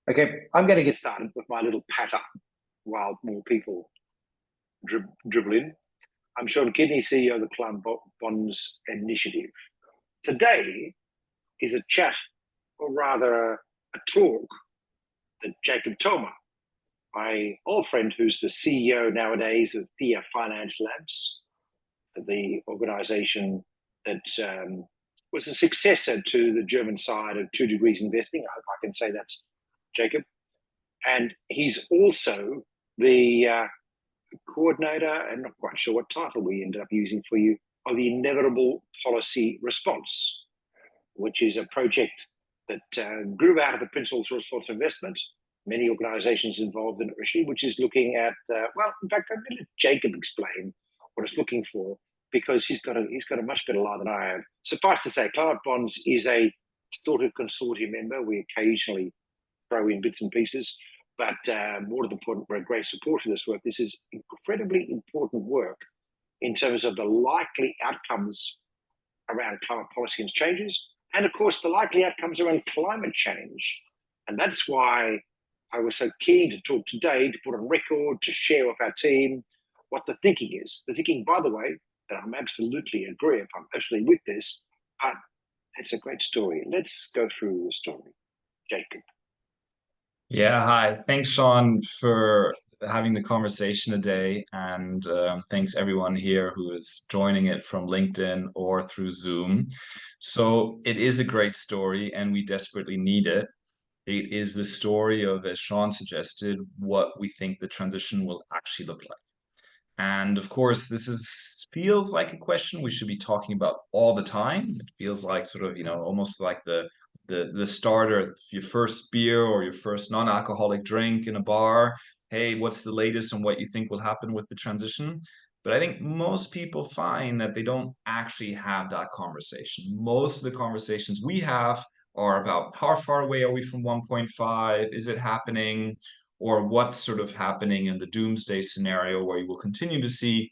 Okay, I'm going to get started with my little patter while more people dribble in. I'm Sean Kidney, CEO of the Climate Bonds Initiative. Today is a chat, or rather a talk, that Jakob Thomä, my old friend who's the CEO nowadays of Theia Finance Labs, the organization that was a successor to the German side of 2 Degrees Investing. I hope I can say that's Jakob. And he's also the coordinator, and not quite sure what title we ended up using for you, of the Inevitable Policy Response, which is a project that grew out of the Principles for Responsible Investment. Many organizations involved in it, actually, which is looking at, well, in fact, I'm going to let Jakob explain what it's looking for, because he's got a much better lie than I have. Suffice to say, Climate Bonds is a sort of consortium member. We occasionally throw in bits and pieces, but more to the point, we're a great supporter of this work. This is incredibly important work in terms of the likely outcomes around climate policy and changes, and of course, the likely outcomes around climate change. And that's why I was so keen to talk today, to put on record, to share with our team what the thinking is. The thinking, by the way, that I'm absolutely agree, if I'm absolutely with this, but it's a great story. Let's go through the story. Jakob. Yeah, hi. Thanks, Sean, for having the conversation today. And thanks everyone here who is joining it from LinkedIn or through Zoom. So it is a great story and we desperately need it. It is the story of, as Sean suggested, what we think the transition will actually look like. And of course, feels like a question we should be talking about all the time. It feels like sort of, almost like the starter of your first beer or your first non-alcoholic drink in a bar. Hey, what's the latest on what you think will happen with the transition? But I think most people find that they don't actually have that conversation. Most of the conversations we have are about how far away are we from 1.5? Is it happening? Or what's sort of happening in the doomsday scenario where you will continue to see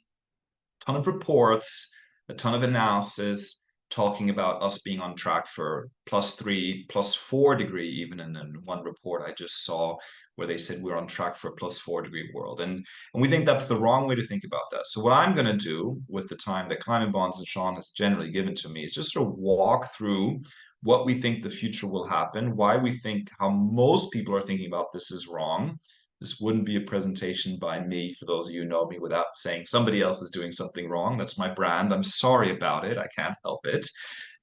a ton of reports, a ton of analysis talking about us being on track for +3, +4 degree, even in one report I just saw where they said we're on track for a +4 degree world. And we think that's the wrong way to think about that. So what I'm going to do with the time that Climate Bonds and Sean has generally given to me is just to walk through what we think the future will happen, why we think how most people are thinking about this is wrong. This wouldn't be a presentation by me, for those of you who know me, without saying somebody else is doing something wrong. That's my brand. I'm sorry about it. I can't help it.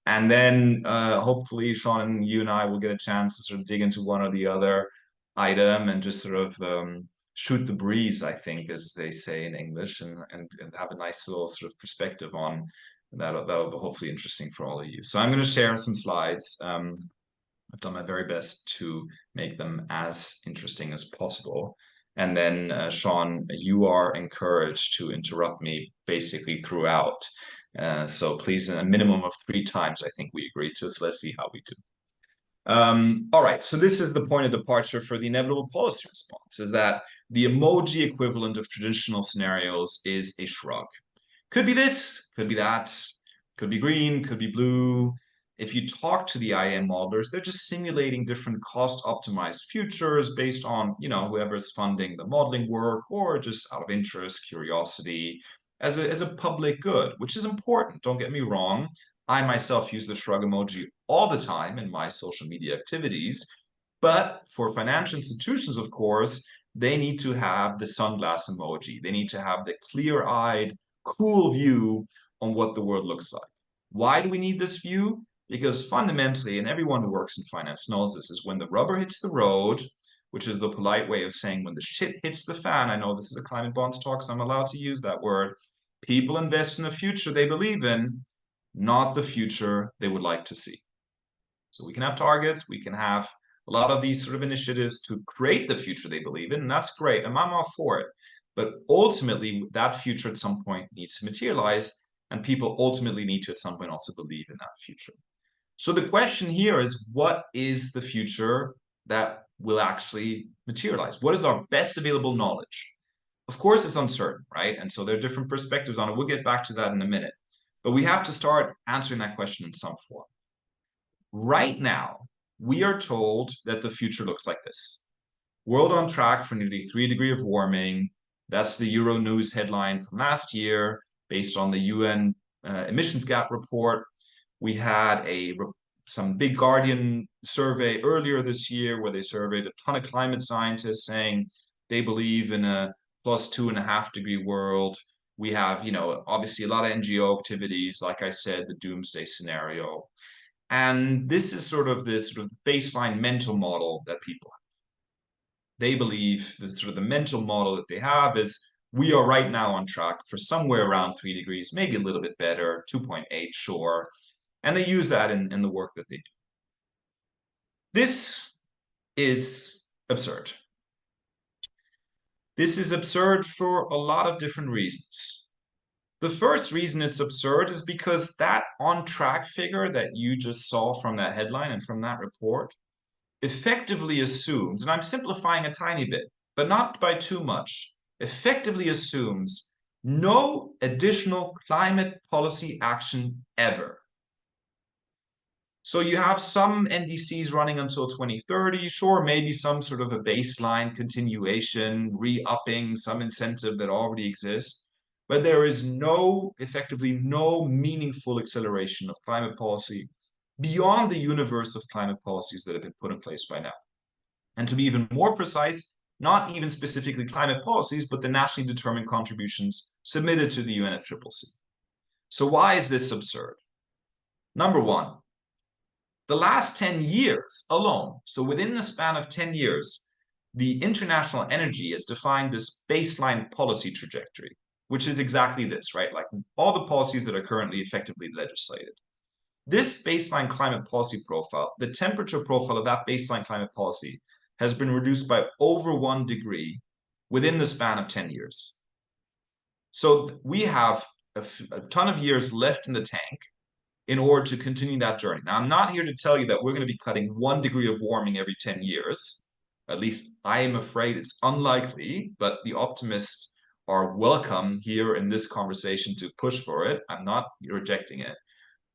And then hopefully, Sean, and you and I will get a chance to sort of dig into one or the other item and just sort of shoot the breeze, I think, as they say in English, and have a nice little sort of perspective on that'll be hopefully interesting for all of you. So I'm going to share some slides. I've done my very best to make them as interesting as possible. And then, Sean, you are encouraged to interrupt me basically throughout. So please, a minimum of 3 times, I think we agreed to. So let's see how we do. All right, so this is the point of departure for the inevitable policy response, is that the emoji equivalent of traditional scenarios is a shrug. Could be this, could be that, could be green, could be blue. If you talk to the IAM modelers, they're just simulating different cost-optimized futures based on, whoever's funding the modeling work, or just out of interest, curiosity, as a public good, which is important. Don't get me wrong. I myself use the shrug emoji all the time in my social media activities. But for financial institutions, of course, they need to have the sunglass emoji. They need to have the clear-eyed, cool view on what the world looks like. Why do we need this view? Because fundamentally, and everyone who works in finance knows this, is when the rubber hits the road, which is the polite way of saying when the shit hits the fan. I know this is a climate bonds talk, so I'm allowed to use that word. People invest in the future they believe in, not the future they would like to see. So we can have targets, we can have a lot of these sort of initiatives to create the future they believe in, and that's great, and I'm all for it. But ultimately, that future at some point needs to materialize, and people ultimately need to at some point also believe in that future. So the question here is, what is the future that will actually materialize? What is our best available knowledge? Of course, it's uncertain, right? And so there are different perspectives on it. We'll get back to that in a minute. But we have to start answering that question in some form. Right now, we are told that the future looks like this. World on track for nearly 3 degrees of warming. That's the Euronews headline from last year, based on the UN emissions gap report. We had some big Guardian survey earlier this year where they surveyed a ton of climate scientists saying they believe in a plus 2.5 degree world. We have, obviously a lot of NGO activities, like I said, the doomsday scenario. And this is sort of this sort of baseline mental model that people have. They believe that sort of the mental model that they have is we are right now on track for somewhere around 3 degrees, maybe a little bit better, 2.8, sure. And they use that in the work that they do. This is absurd. This is absurd for a lot of different reasons. The first reason it's absurd is because that on-track figure that you just saw from that headline and from that report effectively assumes, and I'm simplifying a tiny bit, but not by too much, effectively assumes no additional climate policy action ever. So you have some NDCs running until 2030, sure, maybe some sort of a baseline continuation, re-upping some incentive that already exists, but there is effectively no meaningful acceleration of climate policy beyond the universe of climate policies that have been put in place by now. And to be even more precise, not even specifically climate policies, but the nationally determined contributions submitted to the UNFCCC. So why is this absurd? Number one, the last 10 years alone, so within the span of 10 years, the International Energy has defined this baseline policy trajectory, which is exactly this, right? Like all the policies that are currently effectively legislated. This baseline climate policy profile, the temperature profile of that baseline climate policy has been reduced by over 1 degree within the span of 10 years. So we have a ton of years left in the tank in order to continue that journey. Now, I'm not here to tell you that we're going to be cutting 1 degree of warming every 10 years. At least I am afraid it's unlikely, but the optimists are welcome here in this conversation to push for it. I'm not rejecting it.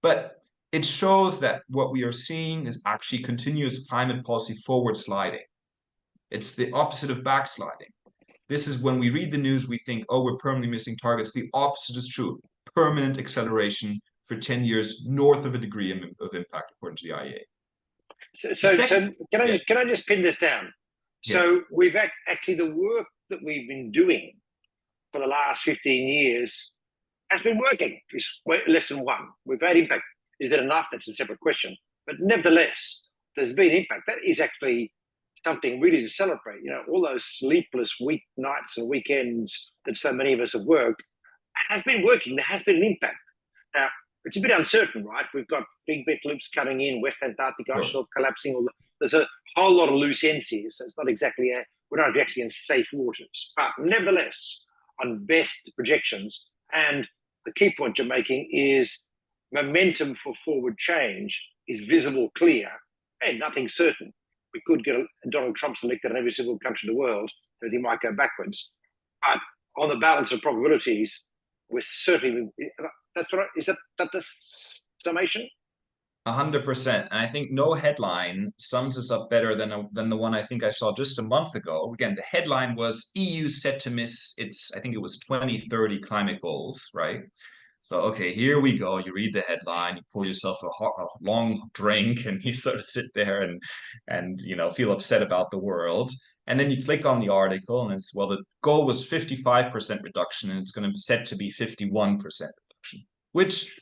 But it shows that what we are seeing is actually continuous climate policy forward sliding. It's the opposite of backsliding. This is when we read the news, we think, oh, we're permanently missing targets. The opposite is true. Permanent acceleration for 10 years north of a degree of impact, according to the IEA. So can I just pin this down? So we've actually, the work that we've been doing for the last 15 years has been working. It's less than one. We've had impact. Is that enough? That's a separate question. But nevertheless, there's been impact. That is actually something really to celebrate. All those sleepless nights and weekends that so many of us have worked has been working. There has been an impact. Now, it's a bit uncertain, right? We've got big wet loops coming in, West Antarctic ice shelf collapsing. There's a whole lot of loose ends here, so it's not exactly we're not actually in safe waters. But nevertheless, on best projections, and the key point you're making is momentum for forward change is visible, clear, and nothing certain. We could get Donald Trump's elected in every single country in the world, everything might go backwards. But on the balance of probabilities, we're certainly, is that the summation? 100%. And I think no headline sums us up better than the one I think I saw just a month ago. Again, the headline was EU set to miss I think it was 2030 climate goals, right? So, okay, here we go. You read the headline, you pour yourself a long drink, and you sort of sit there and feel upset about the world. And then you click on the article, and it's, well, the goal was 55% reduction, and it's going to be set to be 51% reduction. Which,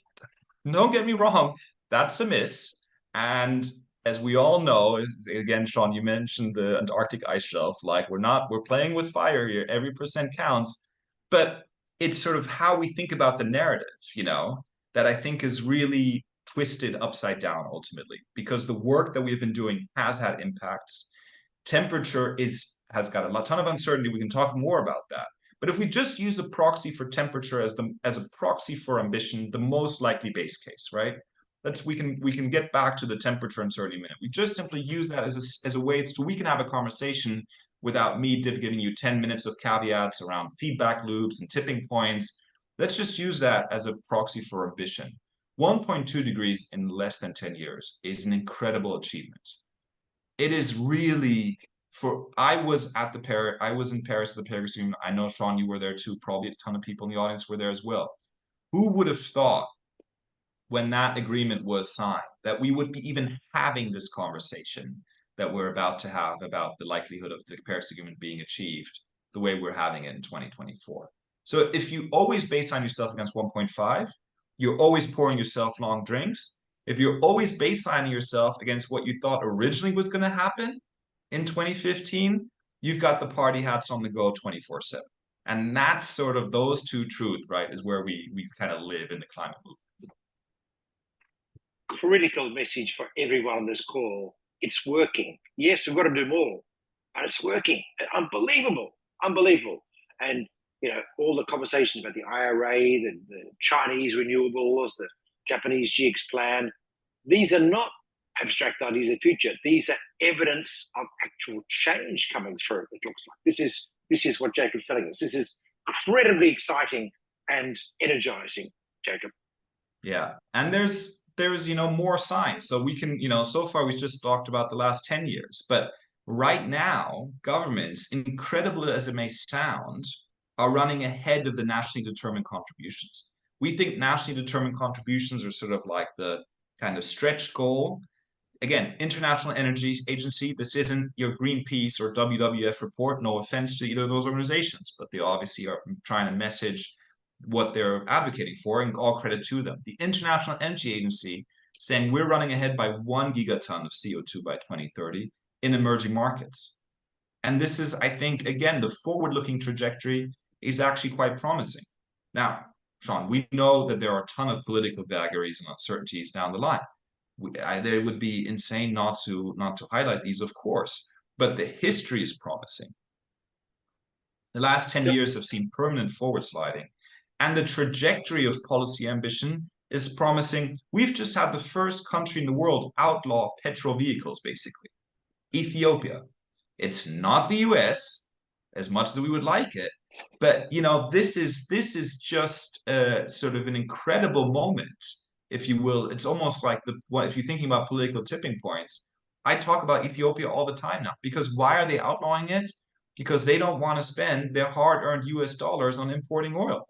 don't get me wrong, that's a miss. And as we all know, again, Sean, you mentioned the Antarctic ice shelf. Like we're playing with fire here. Every percent counts. But it's sort of how we think about the narrative, that I think is really twisted upside down ultimately, because the work that we've been doing has had impacts. Temperature has got a ton of uncertainty. We can talk more about that. But if we just use a proxy for temperature as a proxy for ambition, the most likely base case, right? We can get back to the temperature uncertainty in a minute. We just simply use that as a way so we can have a conversation without me giving you 10 minutes of caveats around feedback loops and tipping points. Let's just use that as a proxy for ambition. 1.2 degrees in less than 10 years is an incredible achievement. it is really I was in Paris at the Paris Agreement. I know, Sean, you were there too. Probably a ton of people in the audience were there as well. Who would have thought when that agreement was signed that we would be even having this conversation that we're about to have about the likelihood of the Paris Agreement being achieved the way we're having it in 2024? So if you always baseline yourself against 1.5, you're always pouring yourself long drinks. If you're always baselining yourself against what you thought originally was going to happen in 2015, you've got the party hats on the go 24/7. And that's sort of those two truths, right, is where we kind of live in the climate movement. Critical message for everyone on this call. It's working. Yes, we've got to do more, but it's working. Unbelievable. And all the conversations about the IRA, the Chinese renewables, the Japanese GX plan, these are not abstract ideas of the future. These are evidence of actual change coming through, it looks like. This is what Jakob's telling us. This is incredibly exciting and energizing, Jakob. Yeah. And there's more signs. So we can, so far we've just talked about the last 10 years, but right now, governments, incredible as it may sound, are running ahead of the nationally determined contributions. We think nationally determined contributions are sort of like the kind of stretch goal. Again, International Energy Agency, this isn't your Greenpeace or WWF report, no offense to either of those organizations, but they obviously are trying to message what they're advocating for, and all credit to them. The International Energy Agency saying we're running ahead by 1 gigaton of CO2 by 2030 in emerging markets. And this is, I think, again, the forward-looking trajectory is actually quite promising. Now, Sean, we know that there are a ton of political vagaries and uncertainties down the line. It would be insane not to highlight these, of course, but the history is promising. The last 10 years have seen permanent forward sliding, and the trajectory of policy ambition is promising. We've just had the first country in the world outlaw petrol vehicles, basically. Ethiopia. It's not the US, as much as we would like it, but this is just sort of an incredible moment, if you will. It's almost like if you're thinking about political tipping points, I talk about Ethiopia all the time now, because why are they outlawing it? Because they don't want to spend their hard-earned US dollars on importing oil.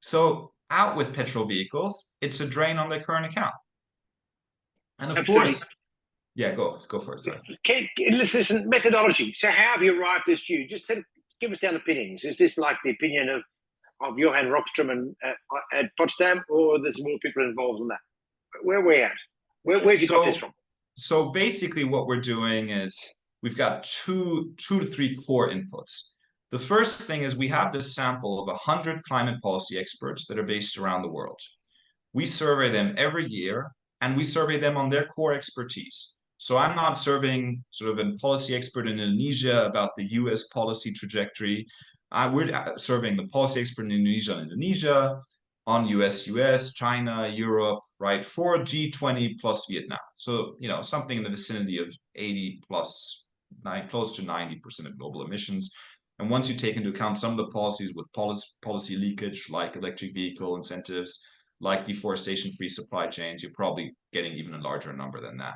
So out with petrol vehicles, it's a drain on their current account. And of course, yeah, go for it. Sorry. Okay, listen, methodology. So how have you arrived at this view? Just give us down opinions. Is this like the opinion of Johan Rockström at Potsdam, or there's more people involved in that? Where are we at? Where have you got this from? So basically what we're doing is we've got two to three core inputs. The first thing is we have this sample of 100 climate policy experts that are based around the world. We survey them every year, and we survey them on their core expertise. So I'm not surveying sort of a policy expert in Indonesia about the US policy trajectory. We're surveying the policy expert in Indonesia, on US, China, Europe, right, for G20 plus Vietnam. So, something in the vicinity of 80 plus, close to 90% of global emissions. And once you take into account some of the policies with policy leakage, like electric vehicle incentives, like deforestation-free supply chains, you're probably getting even a larger number than that.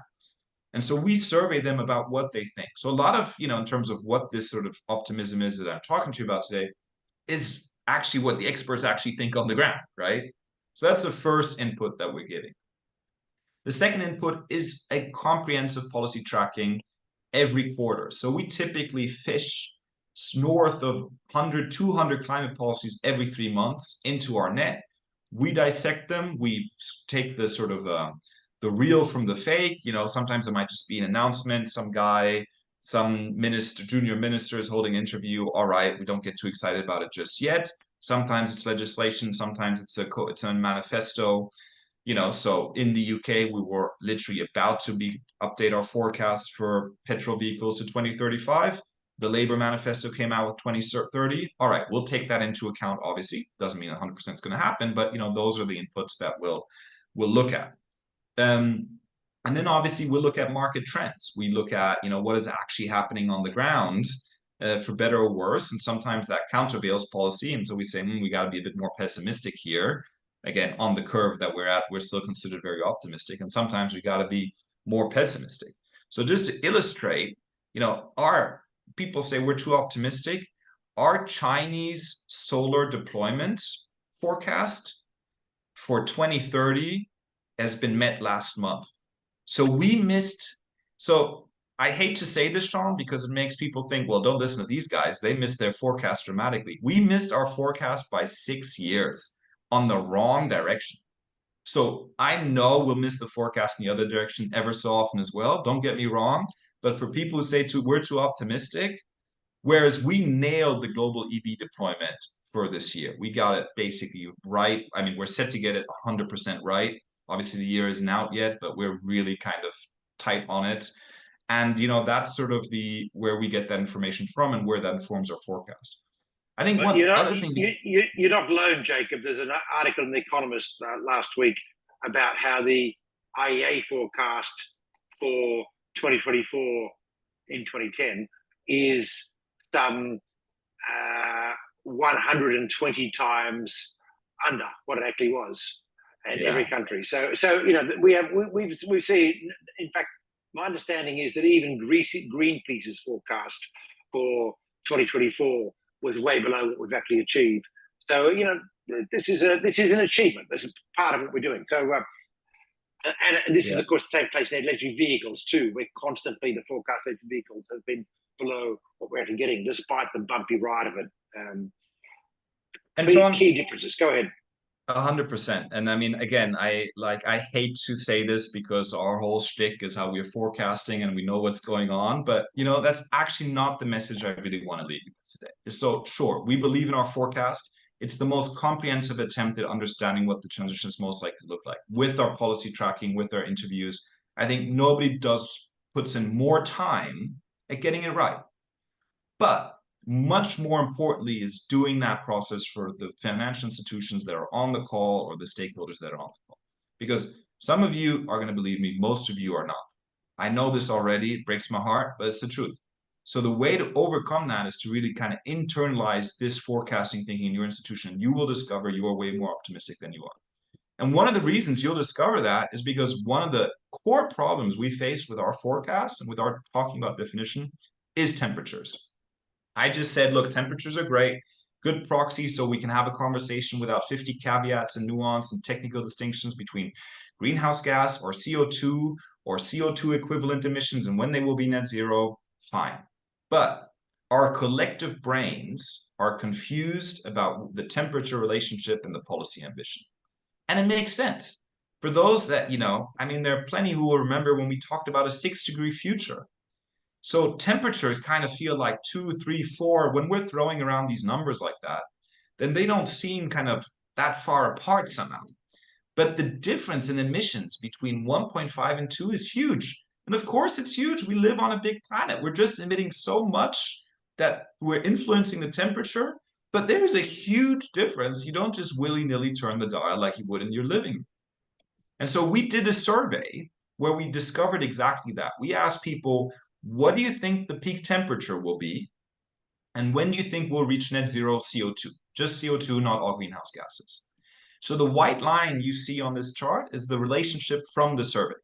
And so we survey them about what they think. So a lot of, in terms of what this sort of optimism is that I'm talking to you about today, is actually what the experts actually think on the ground, right? So that's the first input that we're giving. The second input is a comprehensive policy tracking every quarter. So we typically fish north of 100, 200 climate policies every 3 months into our net. We dissect them. We take the sort of the real from the fake. Sometimes it might just be an announcement. Some guy, some minister, junior minister is holding an interview. All right, we don't get too excited about it just yet. Sometimes it's legislation. Sometimes it's a manifesto. So in the UK, we were literally about to update our forecast for petrol vehicles to 2035. The Labour manifesto came out with 2030. All right, we'll take that into account. Obviously, doesn't mean 100% is going to happen, but those are the inputs that we'll look at. And then obviously we'll look at market trends. We look at what is actually happening on the ground, for better or worse. And sometimes that countervails policy, and so we say we got to be a bit more pessimistic here. Again, on the curve that we're at, we're still considered very optimistic, and sometimes we got to be more pessimistic. So just to illustrate, our people say we're too optimistic. Our Chinese solar deployment forecast for 2030 has been met last month. So we missed. So I hate to say this, Sean, because it makes people think, well, don't listen to these guys. They missed their forecast dramatically. We missed our forecast by 6 years on the wrong direction. So I know we'll miss the forecast in the other direction ever so often as well. Don't get me wrong. But for people who say we're too optimistic, whereas we nailed the global EV deployment for this year, we got it basically right. I mean, we're set to get it 100% right. Obviously, the year isn't out yet, but we're really kind of tight on it. And that's sort of where we get that information from and where that informs our forecast. I think But one other thing. you're not alone, Jacob. There's an article in The Economist last week about how the IEA forecast for 2024 in 2010 is some 120 times under what it actually was in every country. So we've seen. In fact, my understanding is that even Greenpeace's forecast for 2024 was way below what we've actually achieved. So this is an achievement. This is part of what we're doing. So and this is of course take place in electric vehicles too, where constantly the forecast for electric vehicles has been below what we're actually getting, despite the bumpy ride of it. And Sean, key differences. Go ahead. 100%. And I mean, again, I hate to say this because our whole shtick is how we're forecasting and we know what's going on. But, that's actually not the message I really want to leave you with today. So, sure, we believe in our forecast. It's the most comprehensive attempt at understanding what the transition is most likely to look like with our policy tracking, with our interviews. I think nobody puts in more time at getting it right. But much more importantly is doing that process for the financial institutions that are on the call or the stakeholders that are on the call. Because some of you are going to believe me, most of you are not. I know this already, it breaks my heart, but it's the truth. So the way to overcome that is to really kind of internalize this forecasting thinking in your institution. You will discover you are way more optimistic than you are. And one of the reasons you'll discover that is because one of the core problems we face with our forecast and with our talking about definition is temperatures. I just said, look, temperatures are great, good proxy, so we can have a conversation without 50 caveats and nuance and technical distinctions between greenhouse gas or CO2 equivalent emissions and when they will be net zero, fine. But our collective brains are confused about the temperature relationship and the policy ambition. And it makes sense. For those that, there are plenty who will remember when we talked about a 6-degree future. So temperatures kind of feel like 2, 3, 4. When we're throwing around these numbers like that, then they don't seem kind of that far apart somehow. But the difference in emissions between 1.5 and 2 is huge. And of course, it's huge. We live on a big planet. We're just emitting so much that we're influencing the temperature. But there's a huge difference. You don't just willy-nilly turn the dial like you would in your living room. And so we did a survey where we discovered exactly that. We asked people, what do you think the peak temperature will be? And when do you think we'll reach net zero CO2? Just CO2, not all greenhouse gases. So the white line you see on this chart is the relationship from the survey.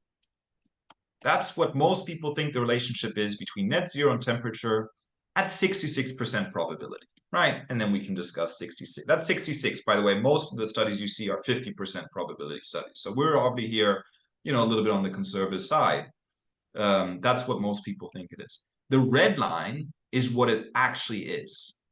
That's what most people think the relationship is between net zero and temperature at 66% probability, right? And then we can discuss 66. That's 66, by the way. Most of the studies you see are 50% probability studies. So we're obviously here, a little bit on the conservative side. That's what most people think it is. The red line is what it actually is.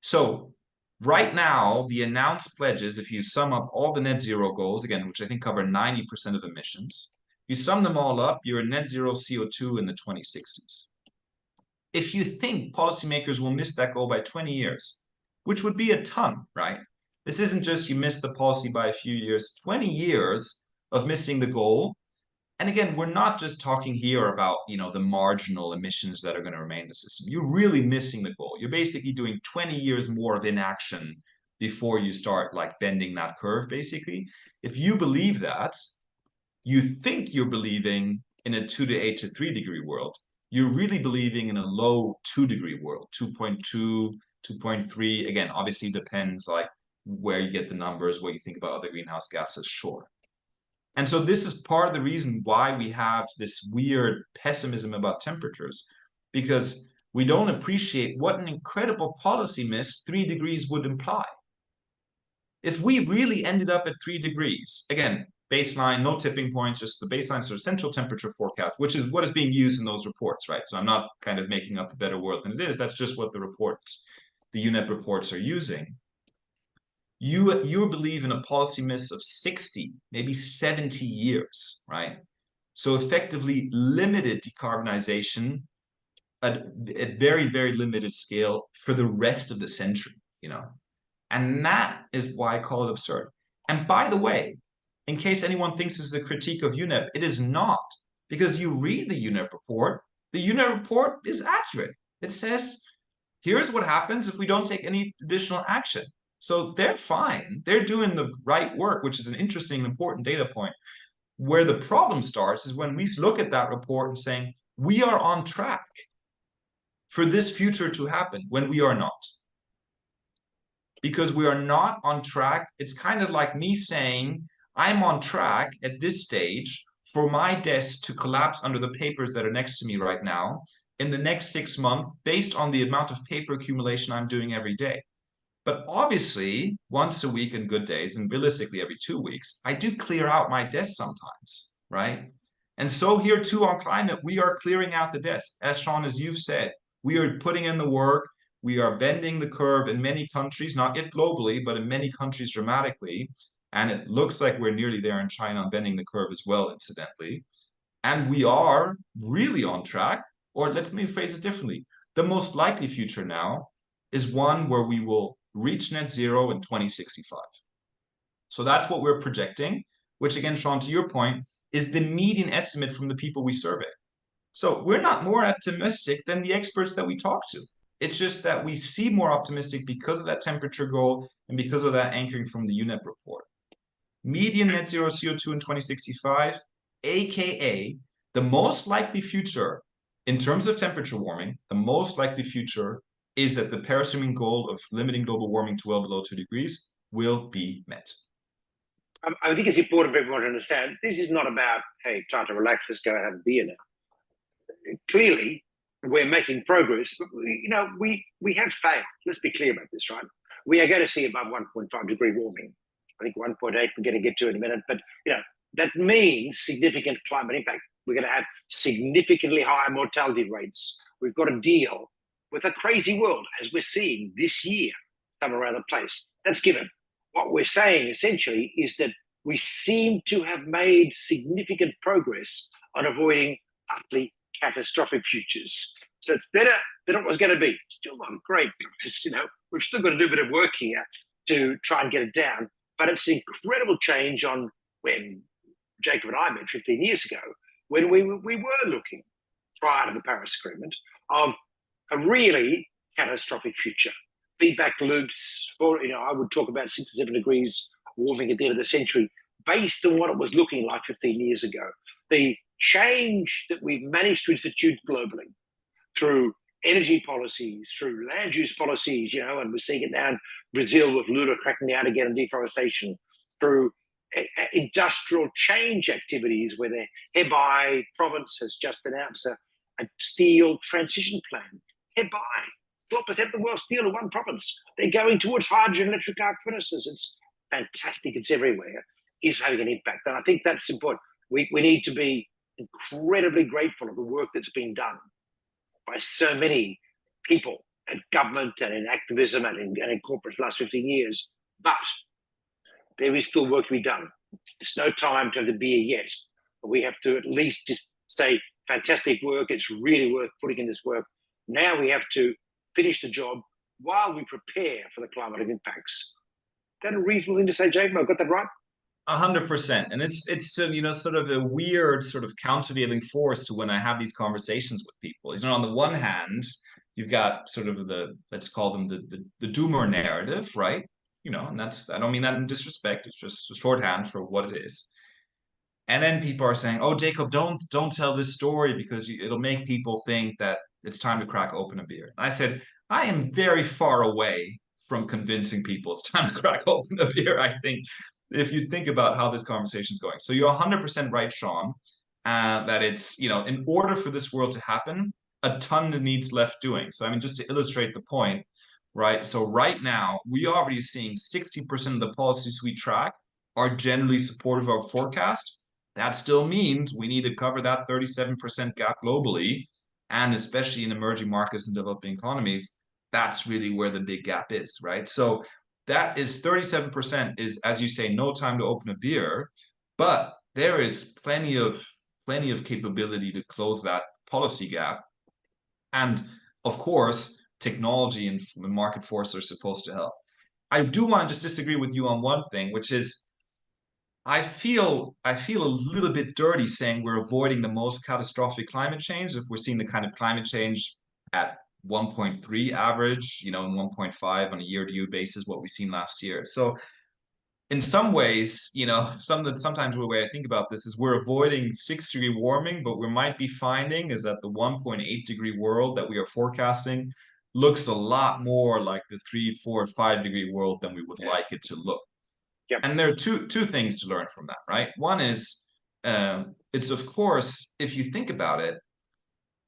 So right now, the announced pledges, if you sum up all the net zero goals, again, which I think cover 90% of emissions, you sum them all up, you're at net zero CO2 in the 2060s. If you think policymakers will miss that goal by 20 years, which would be a ton, right? This isn't just you miss the policy by a few years, 20 years of missing the goal. And again, we're not just talking here about, the marginal emissions that are going to remain in the system. You're really missing the goal. You're basically doing 20 years more of inaction before you start bending that curve, basically. If you believe that, you think you're believing in a 2 to 8 to 3 degree world. You're really believing in a low 2-degree world, 2.2, 2.3. Again, obviously depends where you get the numbers, what you think about other greenhouse gases, sure. And so this is part of the reason why we have this weird pessimism about temperatures, because we don't appreciate what an incredible policy miss 3 degrees would imply. If we really ended up at 3 degrees, again, baseline, no tipping points, just the baseline sort of central temperature forecast, which is what is being used in those reports, right? So I'm not kind of making up a better world than it is. That's just what the reports, the UNEP reports are using. You believe in a policy miss of 60, maybe 70 years, right? So effectively limited decarbonization at very, very limited scale for the rest of the century, you know? And that is why I call it absurd. And by the way, in case anyone thinks this is a critique of UNEP, it is not. Because you read the UNEP report, the UNEP report is accurate. It says, here's what happens if we don't take any additional action. So they're fine. They're doing the right work, which is an interesting and important data point. Where the problem starts is when we look at that report and saying, we are on track for this future to happen when we are not. Because we are not on track. It's kind of like me saying, I'm on track at this stage for my desk to collapse under the papers that are next to me right now in the next 6 months based on the amount of paper accumulation I'm doing every day. But obviously, once a week in good days, and realistically every 2 weeks, I do clear out my desk sometimes, right? And so here too on climate, we are clearing out the desk. As Sean, as you've said, we are putting in the work. We are bending the curve in many countries, not yet globally, but in many countries dramatically. And it looks like we're nearly there in China on bending the curve as well, incidentally. And we are really on track, or let me phrase it differently. The most likely future now is one where we will reach net zero in 2065. So that's what we're projecting, which again, Sean, to your point, is the median estimate from the people we survey. So we're not more optimistic than the experts that we talk to. It's just that we see more optimistic because of that temperature goal and because of that anchoring from the UNEP report. Median net zero CO2 in 2065, aka the most likely future in terms of temperature warming, the most likely future is that the Paris Agreement goal of limiting global warming to well below 2 degrees will be met. I think it's important for everyone to understand this is not about, hey, time to relax, let's go have a beer now. Clearly, we're making progress, but we have failed. Let's be clear about this, right? We are going to see above 1.5 degree warming. I think 1.8 we're going to get to in a minute, but that means significant climate impact. We're going to have significantly higher mortality rates. We've got to deal with a crazy world, as we're seeing this year, somewhere around the place. That's given. What we're saying essentially is that we seem to have made significant progress on avoiding utterly catastrophic futures. So it's better than it was going to be. Still not great, because we've still got to do a bit of work here to try and get it down. But it's an incredible change on when Jakob and I met 15 years ago, when we were looking, prior to the Paris Agreement, of a really catastrophic future. Feedback loops, or I would talk about 6 to 7 degrees warming at the end of the century, based on what it was looking like 15 years ago. The change that we've managed to institute globally through energy policies, through land use policies, and we're seeing it now in Brazil with Lula cracking down again on deforestation, through industrial change activities where the Hebei province has just announced a steel transition plan. Hebei, 12% of the world's steel in one province. They're going towards hydrogen electric arc furnaces. It's fantastic. It's everywhere. Is having an impact. And I think that's important. We need to be incredibly grateful of the work that's been done by so many people at government and in activism and in corporate the last 15 years. But there is still work to be done. There's no time to have the beer yet. We have to at least just say, fantastic work. It's really worth putting in this work. Now we have to finish the job while we prepare for the climate impacts. Is that a reasonable thing to say, Jakob? I've got that right? 100%. And it's sort of a weird sort of countervailing force to when I have these conversations with people. On the one hand, you've got sort of let's call them the doomer narrative, right? And I don't mean that in disrespect. It's just a shorthand for what it is. And then people are saying, "Oh, Jakob, don't tell this story because it'll make people think that it's time to crack open a beer." And I said, I am very far away from convincing people it's time to crack open a beer. I think if you think about how this conversation is going. So you're 100% right, Sean, that it's, in order for this world to happen, a ton needs left doing. So, I mean, just to illustrate the point, right? So right now, we are already seeing 60% of the policies we track are generally supportive of our forecast. That still means we need to cover that 37% gap globally, and especially in emerging markets and developing economies, that's really where the big gap is, right? So that is 37% is, as you say, no time to open a beer, but there is plenty of capability to close that policy gap. And of course, technology and market force are supposed to help. I do want to just disagree with you on one thing, which is I feel a little bit dirty saying we're avoiding the most catastrophic climate change if we're seeing the kind of climate change at 1.3 average, and 1.5 on a year-to-year basis, what we've seen last year. So in some ways, sometimes the way I think about this is we're avoiding 6-degree warming, but we might be finding is that the 1.8-degree world that we are forecasting looks a lot more like the 3, 4, 5-degree world than we would like it to look. Yep. And there are two things to learn from that, right? One is it's, of course, if you think about it,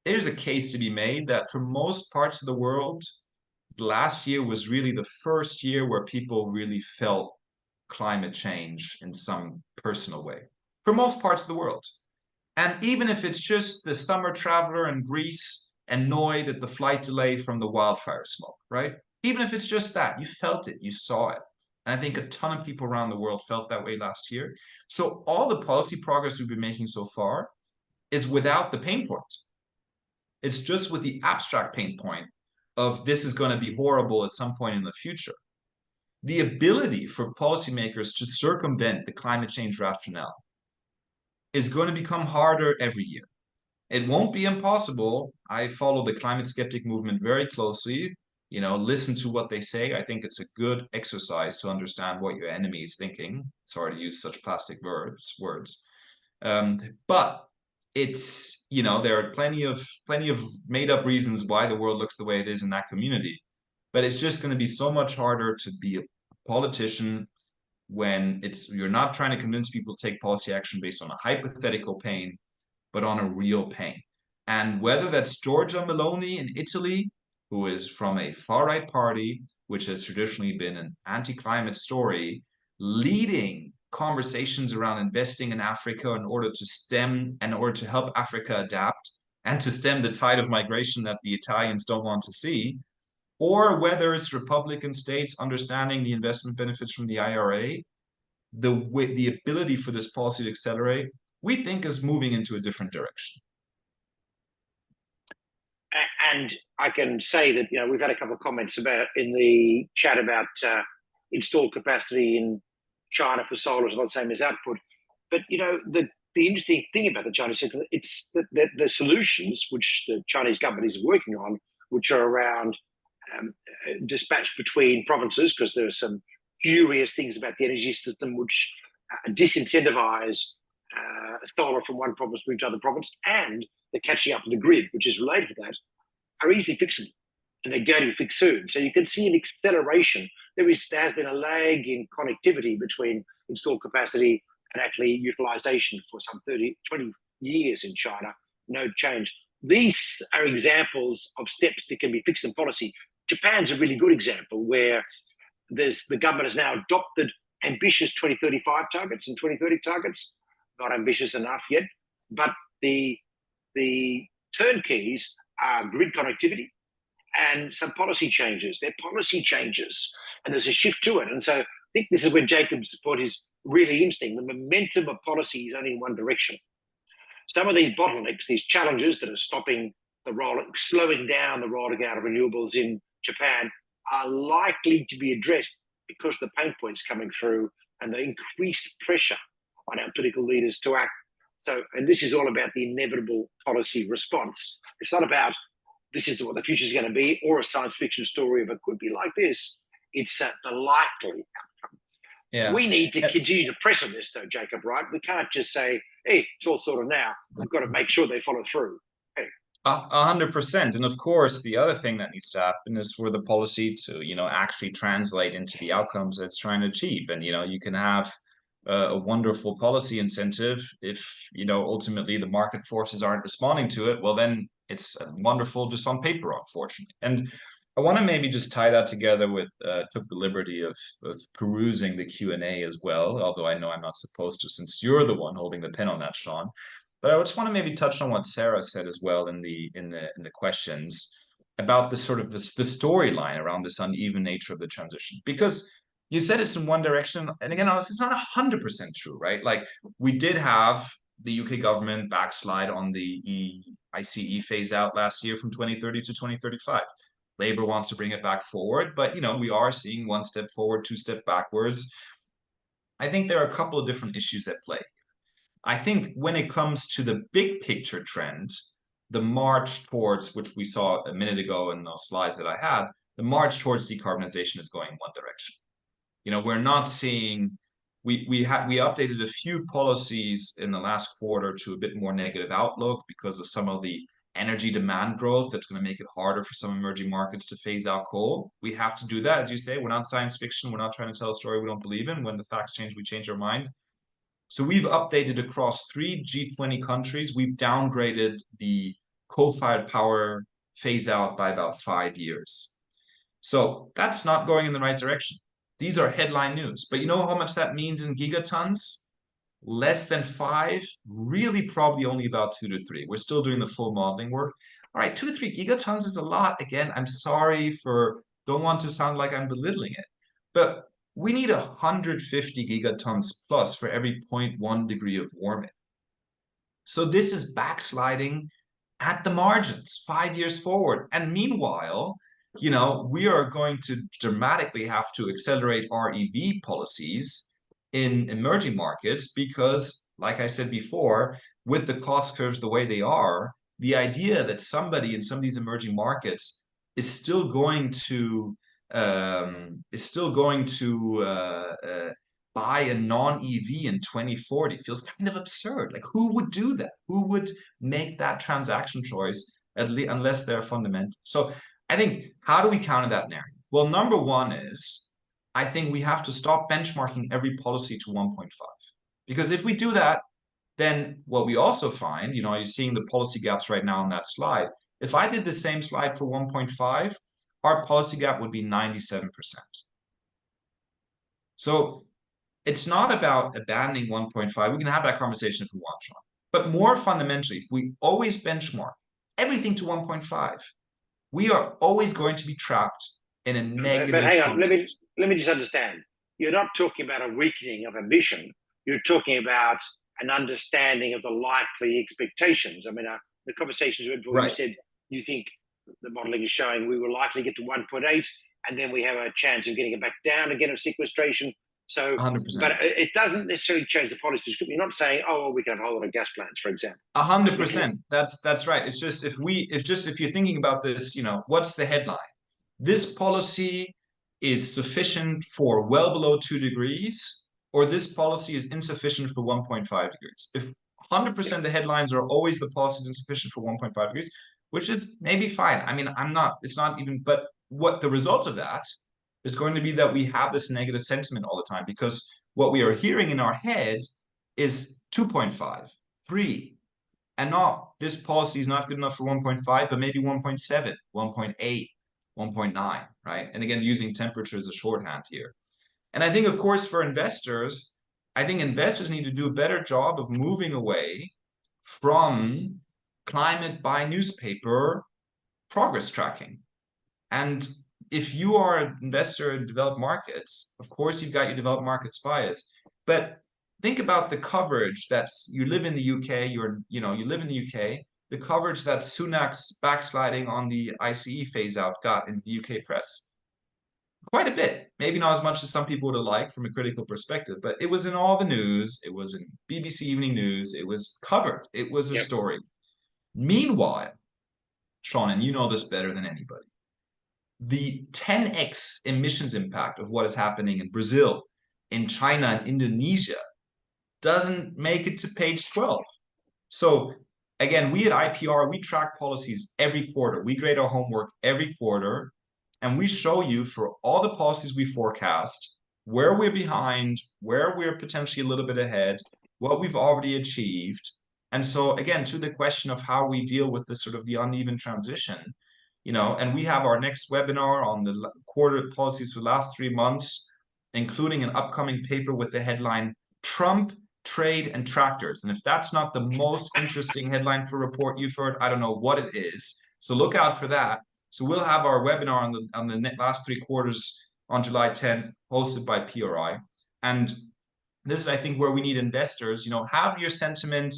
there's a case to be made that for most parts of the world, last year was really the first year where people really felt climate change in some personal way for most parts of the world. And even if it's just the summer traveler in Greece annoyed at the flight delay from the wildfire smoke, right? Even if it's just that, you felt it, you saw it. And I think a ton of people around the world felt that way last year. So all the policy progress we've been making so far is without the pain point. It's just with the abstract pain point of this is going to be horrible at some point in the future. The ability for policymakers to circumvent the climate change rationale is going to become harder every year. It won't be impossible. I follow the climate skeptic movement very closely. Listen to what they say. I think it's a good exercise to understand what your enemy is thinking. Sorry to use such plastic words. But it's, there are plenty of made up reasons why the world looks the way it is in that community. But it's just going to be so much harder to be a politician when you're not trying to convince people to take policy action based on a hypothetical pain, but on a real pain. And whether that's Giorgia Meloni in Italy, who is from a far-right party, which has traditionally been an anti-climate story, leading conversations around investing in Africa in order to help Africa adapt and to stem the tide of migration that the Italians don't want to see, or whether it's Republican states understanding the investment benefits from the IRA, the ability for this policy to accelerate, we think is moving into a different direction. And I can say that we've had a couple of comments about in the chat about installed capacity in China for solar is not the same as output. But the interesting thing about the Chinese sector, it's the solutions which the Chinese government is working on, which are around dispatch between provinces, because there are some furious things about the energy system which disincentivize solar from one province to another province, and the catching up of the grid, which is related to that, are easily fixable, and they're going to be fixed soon. So you can see an acceleration. There has been a lag in connectivity between installed capacity and actually utilization for some 30, 20 years in China. No change. These are examples of steps that can be fixed in policy. Japan's a really good example where the government has now adopted ambitious 2035 targets and 2030 targets. Not ambitious enough yet, but the turnkeys are grid connectivity and some policy changes. They're policy changes, and there's a shift to it. And so I think this is where Jacob's point is really interesting. The momentum of policy is only in one direction. Some of these bottlenecks, these challenges that are slowing down the rolling out of renewables in Japan, are likely to be addressed because the pain points coming through and the increased pressure on our political leaders to act. So, and this is all about the inevitable policy response. It's not about this is what the future is going to be, or a science fiction story of it could be like this. It's the likely outcome. Yeah. We need to continue to press on this, though, Jacob, right? We can't just say, hey, it's all sorted now. We've got to make sure they follow through. 100%. And of course, the other thing that needs to happen is for the policy to, actually translate into the outcomes it's trying to achieve. And, you can have a wonderful policy incentive. If, ultimately the market forces aren't responding to it, well, then it's wonderful just on paper, unfortunately. And I want to maybe just tie that together with, took the liberty of perusing the Q&A as well, although I know I'm not supposed to, since you're the one holding the pen on that, Sean. But I just want to maybe touch on what Sarah said as well in the questions about the sort of the storyline around this uneven nature of the transition. Because you said it's in one direction, and again, it's not 100% true, right? Like, we did have the UK government backslide on the ICE phase out last year from 2030 to 2035. Labour wants to bring it back forward, but we are seeing one step forward, two step backwards. I think there are a couple of different issues at play. I think when it comes to the big picture trend, the march towards, which we saw a minute ago in those slides that I had, the march towards decarbonization is going in one direction. We're not seeing, we updated a few policies in the last quarter to a bit more negative outlook because of some of the energy demand growth that's going to make it harder for some emerging markets to phase out coal. We have to do that. As you say, we're not science fiction. We're not trying to tell a story we don't believe in. When the facts change, we change our mind. So we've updated across 3 G20 countries. We've downgraded the coal-fired power phase out by about 5 years. So that's not going in the right direction. These are headline news. But you know how much that means in gigatons? Less than 5, really probably only about 2 to 3. We're still doing the full modeling work. All right, 2 to 3 gigatons is a lot. Again, I'm sorry don't want to sound like I'm belittling it. But we need 150 gigatons plus for every 0.1 degree of warming. So this is backsliding at the margins, 5 years forward. And meanwhile, we are going to dramatically have to accelerate our EV policies in emerging markets because, like I said before, with the cost curves the way they are, the idea that somebody in some of these emerging markets is still going to buy a non-EV in 2040 feels kind of absurd. Like, who would do that? Who would make that transaction choice, unless they're fundamental? So I think, how do we counter that narrative? Well, number one is, I think we have to stop benchmarking every policy to 1.5. Because if we do that, then what we also find, you're seeing the policy gaps right now on that slide. If I did the same slide for 1.5, our policy gap would be 97%. So it's not about abandoning 1.5. We can have that conversation if we want, Sean. But more fundamentally, if we always benchmark everything to 1.5, we are always going to be trapped in a negative. But hang on, let me just understand. You're not talking about a weakening of ambition. You're talking about an understanding of the likely expectations. I mean, the conversations we had before, right. You said you think the modelling is showing we will likely get to 1.8, and then we have a chance of getting it back down again of sequestration. So, 100%. But it doesn't necessarily change the policy description. You're not saying, oh, well, we can have a whole lot of gas plants, for example. 100%. That's right. It's just if you're thinking about this, what's the headline? This policy is sufficient for well below 2 degrees, or this policy is insufficient for 1.5 degrees. If 100% of the headlines are always the policy is insufficient for 1.5 degrees, which is maybe fine. I mean, it's not even, but what the result of that is going to be that we have this negative sentiment all the time, because what we are hearing in our head is 2.5, 3, and not this policy is not good enough for 1.5, but maybe 1.7, 1.8, 1.9, right? And again, using temperature as a shorthand here. And I think, of course, for investors, I think investors need to do a better job of moving away from climate by newspaper progress tracking. And if you are an investor in developed markets, of course, you've got your developed markets bias. But think about the coverage you live in the UK, you live in the UK, the coverage that Sunak's backsliding on the ICE phase out got in the UK press. Quite a bit. Maybe not as much as some people would have liked from a critical perspective, but it was in all the news. It was in BBC Evening News. It was covered. It was a story. Meanwhile, Sean, and you know this better than anybody, the 10x emissions impact of what is happening in Brazil, in China, and Indonesia doesn't make it to page 12. So again, we at IPR, we track policies every quarter. We grade our homework every quarter, and we show you for all the policies we forecast, where we're behind, where we're potentially a little bit ahead, what we've already achieved. And so again, to the question of how we deal with this sort of the uneven transition, and we have our next webinar on the quarter policies for the last 3 months, including an upcoming paper with the headline Trump, Trade, and Tractors. And if that's not the most interesting headline for a report you've heard, I don't know what it is. So look out for that. So we'll have our webinar on the last 3 quarters on July 10th, hosted by PRI. And this is, I think, where we need investors, have your sentiment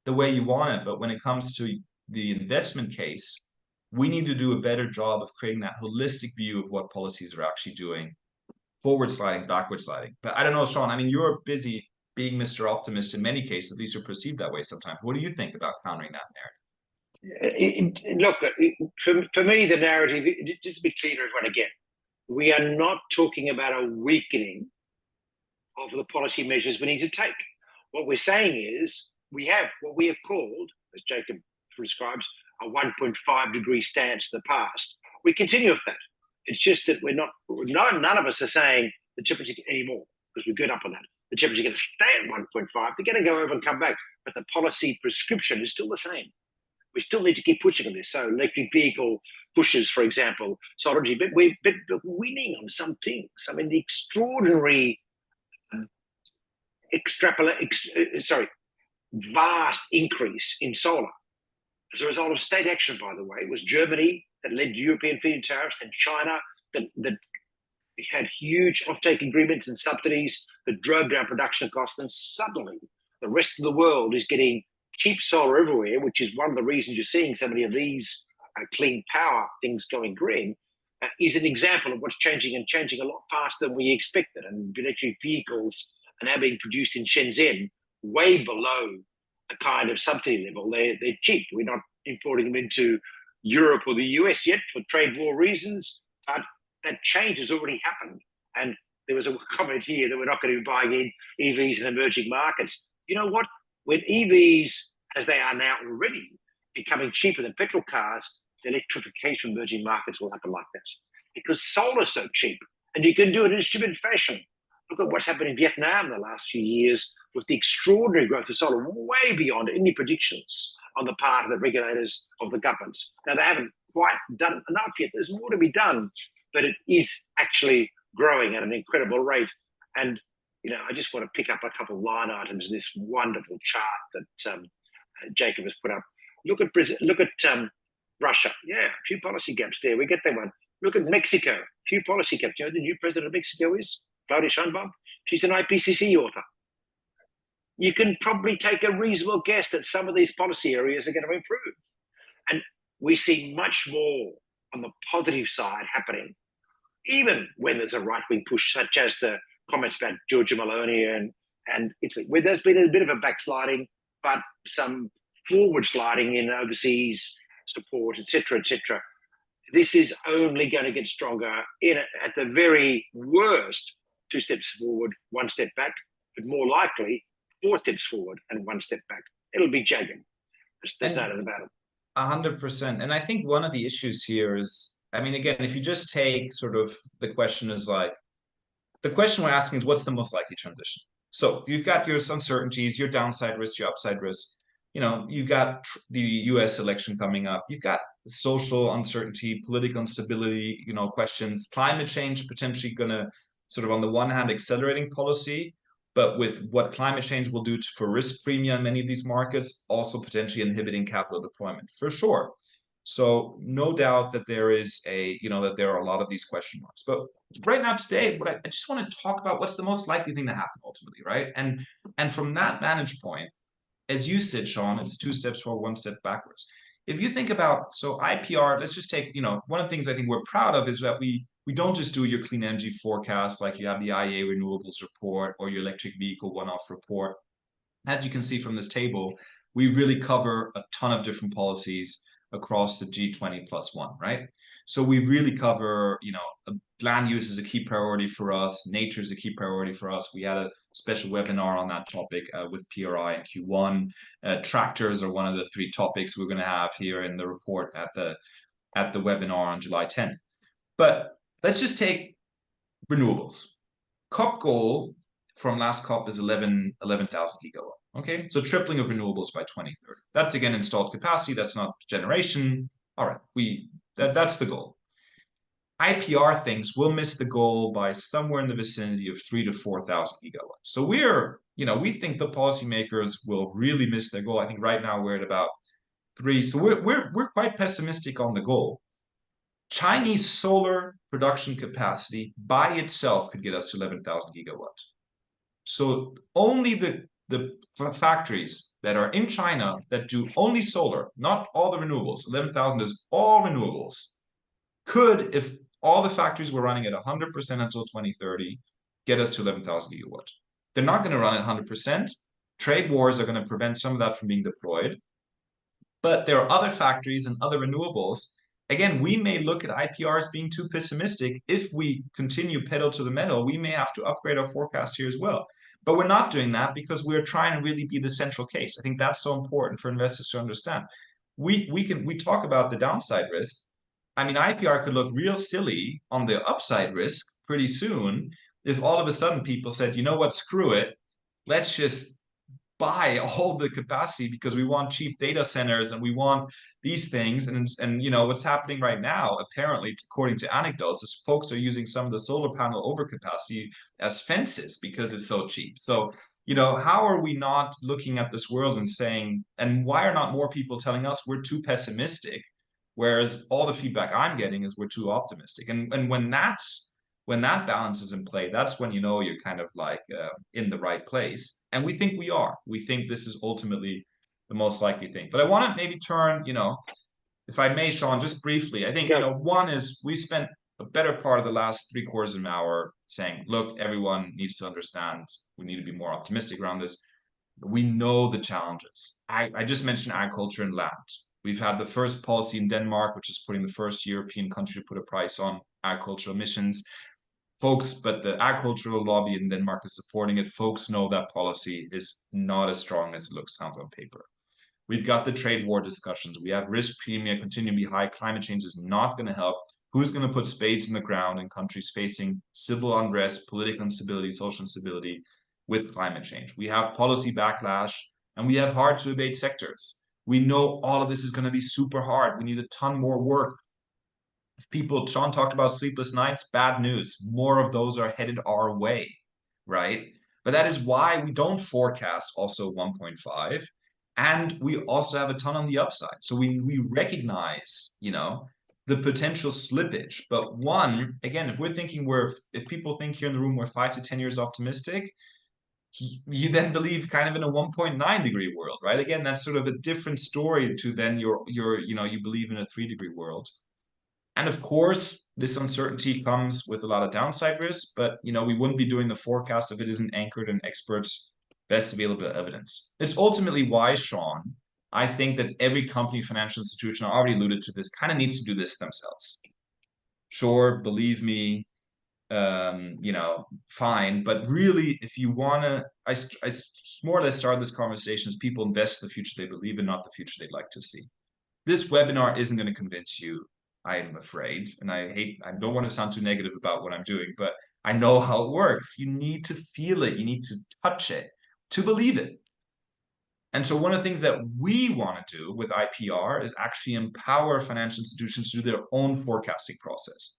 the way you want it. But when it comes to the investment case, we need to do a better job of creating that holistic view of what policies are actually doing, forward sliding, backward sliding. But I don't know, Sean, I mean, you're busy being Mr. Optimist in many cases, at least you're perceived that way sometimes. What do you think about countering that narrative? Look, for me, the narrative, just to be clear to everyone again, we are not talking about a weakening of the policy measures we need to take. What we're saying is we have what we have called, as Jakob prescribes, a 1.5 degree stance in the past. We continue with that. It's just that none of us are saying the temperature anymore, because we're good up on that. The temperature is going to stay at 1.5. They're going to go over and come back, but the policy prescription is still the same. We still need to keep pushing on this. So electric vehicle pushes, for example, solar energy, but we're winning on some things. I mean, the extraordinary vast increase in solar as a result of state action, by the way. It was Germany that led European feed-in tariffs, and China that had huge offtake agreements and subsidies that drove down production costs. And suddenly, the rest of the world is getting cheap solar everywhere, which is one of the reasons you're seeing so many of these clean power things going green, is an example of what's changing, and changing a lot faster than we expected. And electric vehicles are now being produced in Shenzhen way below the kind of subsidy level. They're cheap. We're not importing them into Europe or the US yet for trade war reasons, but that change has already happened. And there was a comment here that we're not going to be buying in EVs in emerging markets. You know what? When EVs, as they are now already, becoming cheaper than petrol cars, the electrification of emerging markets will happen like this. Because solar is so cheap, and you can do it in a distributed fashion. Look at what's happened in Vietnam in the last few years with the extraordinary growth of solar, way beyond any predictions on the part of the regulators of the governments. Now, they haven't quite done enough yet. There's more to be done, but it is actually growing at an incredible rate. And, I just want to pick up a couple of line items in this wonderful chart that Jakob has put up. Look at Brazil, look at Russia. Yeah, a few policy gaps there. We get that one. Look at Mexico. A few policy gaps. You know who the new president of Mexico is? Claudia Sheinbaum. She's an IPCC author. You can probably take a reasonable guess that some of these policy areas are going to improve. And we see much more on the positive side happening, even when there's a right-wing push, such as the comments about Giorgia Meloni and Italy, where there's been a bit of a backsliding, but some forward sliding in overseas support, etc., etc. This is only going to get stronger. At the very worst, 2 steps forward, 1 step back, but more likely 4 steps forward and 1 step back. It'll be jagging. There's no doubt about it. 100%. And I think one of the issues here is, I mean, again, if you just take sort of the question is like, the question we're asking is what's the most likely transition? So you've got your uncertainties, your downside risk, your upside risk. You've got the US election coming up. You've got social uncertainty, political instability, questions, climate change potentially going to sort of on the one hand accelerating policy, but with what climate change will do for risk premium in many of these markets, also potentially inhibiting capital deployment for sure. So no doubt that there is that there are a lot of these question marks. But right now today, I just want to talk about what's the most likely thing to happen ultimately, right? And from that vantage point, as you said, Sean, it's 2 steps forward, 1 step backwards. If you think about, so IPR, let's just take, one of the things I think we're proud of is that we don't just do your clean energy forecast, like you have the IEA renewables report or your electric vehicle one-off report. As you can see from this table, we really cover a ton of different policies across the G20 plus 1, right? So we really cover, land use is a key priority for us. Nature is a key priority for us. We had a special webinar on that topic with PRI in Q1. Tractors are one of the 3 topics we're going to have here in the report at the webinar on July 10th. But let's just take renewables. COP goal from last COP is 11,000 gigawatt. Okay, so tripling of renewables by 2030. That's again installed capacity. That's not generation. All right, that's the goal. IPR thinks we'll miss the goal by somewhere in the vicinity of 3,000 to 4,000 gigawatts. So we think the policymakers will really miss their goal. I think right now we're at about 3. So we're quite pessimistic on the goal. Chinese solar production capacity by itself could get us to 11,000 gigawatts. So only the factories that are in China that do only solar, not all the renewables, 11,000 is all renewables, could, if all the factories were running at 100% until 2030, get us to 11,000 gigawatt. They're not going to run at 100%. Trade wars are going to prevent some of that from being deployed. But there are other factories and other renewables. Again, we may look at IPR as being too pessimistic. If we continue pedal to the metal, we may have to upgrade our forecast here as well. But we're not doing that because we're trying to really be the central case. I think that's so important for investors to understand. We talk about the downside risk. I mean, IPR could look real silly on the upside risk pretty soon if all of a sudden people said, you know what, screw it, let's just buy all the capacity because we want cheap data centers and we want these things. And you know, what's happening right now, apparently, according to anecdotes, is folks are using some of the solar panel overcapacity as fences because it's so cheap. So, you know, how are we not looking at this world and saying, and why are not more people telling us we're too pessimistic? Whereas all the feedback I'm getting is we're too optimistic. And when that balance is in play, that's when you know you're kind of like in the right place. And we think we are. We think this is ultimately the most likely thing. But I want to maybe turn, you know, if I may, Sean, just briefly. I think, you know, one is we spent a better part of the last 3/4 of an hour saying, look, everyone needs to understand we need to be more optimistic around this. We know the challenges. I just mentioned agriculture and land. We've had the first policy in Denmark, which is putting the first European country to put a price on agricultural emissions. Folks, but the agricultural lobby in Denmark is supporting it. Folks know that policy is not as strong as it sounds on paper. We've got the trade war discussions. We have risk premium continue to be high. Climate change is not going to help. Who's going to put spades in the ground in countries facing civil unrest, political instability, social instability with climate change? We have policy backlash, and we have hard to abate sectors. We know all of this is going to be super hard. We need a ton more work. If people, Sean talked about sleepless nights, bad news. More of those are headed our way, right? But that is why we don't forecast also 1.5. And we also have a ton on the upside. So we recognize, you know, the potential slippage. But one, again, if we're thinking if people think here in the room we're 5 to 10 years optimistic, you then believe kind of in a 1.9 degree world, right? Again, that's sort of a different story to then you know, you believe in a 3 degree world. And of course, this uncertainty comes with a lot of downside risks, but you know, we wouldn't be doing the forecast if it isn't anchored in experts' best available evidence. It's ultimately why, Sean, I think that every company, financial institution, I already alluded to this, kind of needs to do this themselves. Sure, believe me, you know, fine. But really, if you want to, I more or less started this conversation as people invest in the future they believe in, not the future they'd like to see. This webinar isn't going to convince you, I'm afraid, and I don't want to sound too negative about what I'm doing, but I know how it works. You need to feel it. You need to touch it to believe it. And so one of the things that we want to do with IPR is actually empower financial institutions to do their own forecasting process.